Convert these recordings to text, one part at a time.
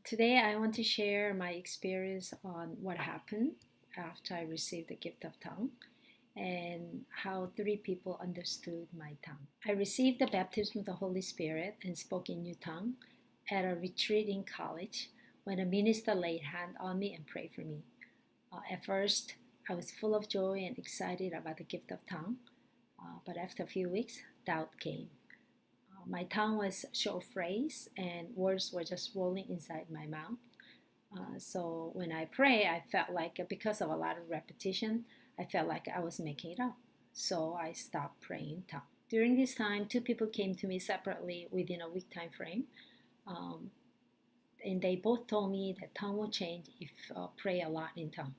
Today, I want to share my experience on what happened after I received the gift of tongue and how three people understood my tongue. I received the baptism of the Holy Spirit and spoke in new tongue at a retreat in college when a minister laid hand on me and prayed for me. At first, I was full of joy and excited about the gift of tongue, but after a few weeks, doubt came. My tongue was short phrase and words were just rolling inside my mouth. So when I pray, I felt like because of a lot of repetition, I felt like I was making it up. So I stopped praying in tongue. During this time, two people came to me separately within a week time frame, um, and they both told me that tongue will change if pray a lot in tongue.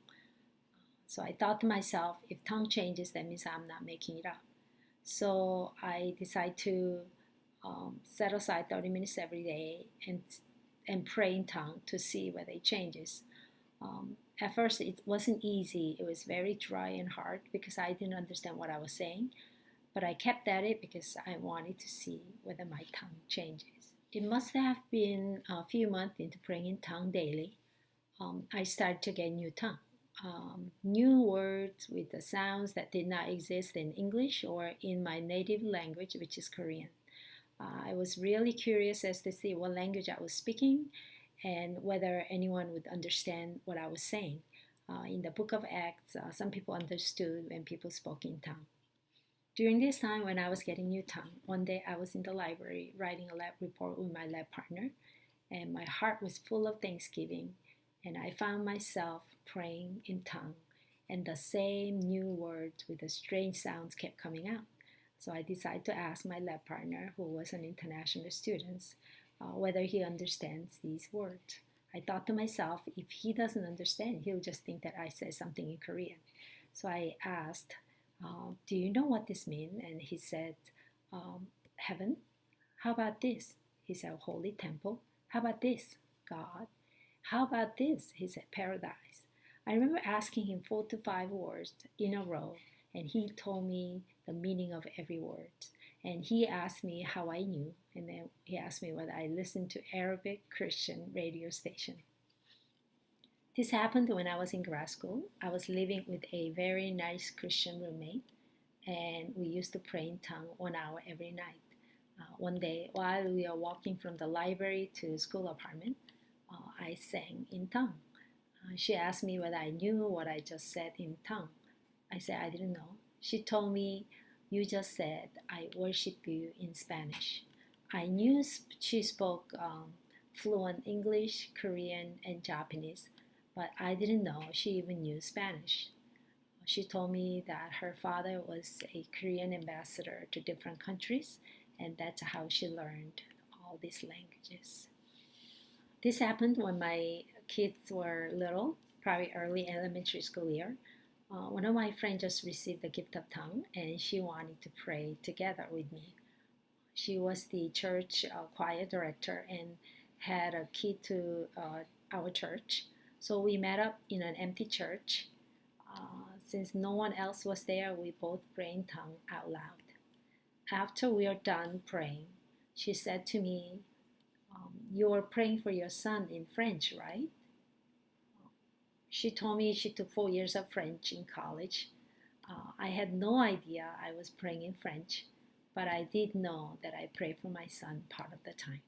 So I thought to myself, if tongue changes, that means I'm not making it up. So I decided to set aside 30 minutes every day and pray in tongue to see whether it changes. At first, it wasn't easy. It was very dry and hard because I didn't understand what I was saying. But I kept at it because I wanted to see whether my tongue changes. It must have been a few months into praying in tongue daily. I started to get new tongue. New words with the sounds that did not exist in English or in my native language, which is Korean. I was really curious as to see what language I was speaking and whether anyone would understand what I was saying. In the book of Acts, some people understood when people spoke in tongue. During this time, when I was getting new tongue, one day I was in the library writing a lab report with my lab partner, and my heart was full of thanksgiving, and I found myself praying in tongue, and the same new words with the strange sounds kept coming out. So I decided to ask my lab partner, who was an international student, whether he understands these words. I thought to myself, if he doesn't understand, he'll just think that I said something in Korean. So I asked, do you know what this means? And he said, heaven. How about this? He said, holy temple. How about this? God. How about this? He said, paradise. I remember asking him 4 to 5 words in a row, and he told me the meaning of every word. And he asked me how I knew, and then he asked me whether I listened to Arabic Christian radio station. This happened when I was in grad school. I was living with a very nice Christian roommate, and we used to pray in tongue 1 hour every night. One day, while we were walking from the library to the school apartment, I sang in tongue. She asked me whether I knew what I just said in tongue. I said I didn't know. She told me, you just said, I worship you in Spanish. I knew she spoke fluent English, Korean, and Japanese, but I didn't know she even knew Spanish. She told me that her father was a Korean ambassador to different countries, and that's how she learned all these languages. This happened when my kids were little, probably early elementary school year. One of my friends just received the gift of tongue, and she wanted to pray together with me. She was the church choir director and had a key to our church. So we met up in an empty church. Since no one else was there, we both prayed in tongue out loud. After we are done praying, she said to me, you were praying for your son in French, right? She told me she took 4 years of French in college. I had no idea I was praying in French, but I did know that I prayed for my son part of the time.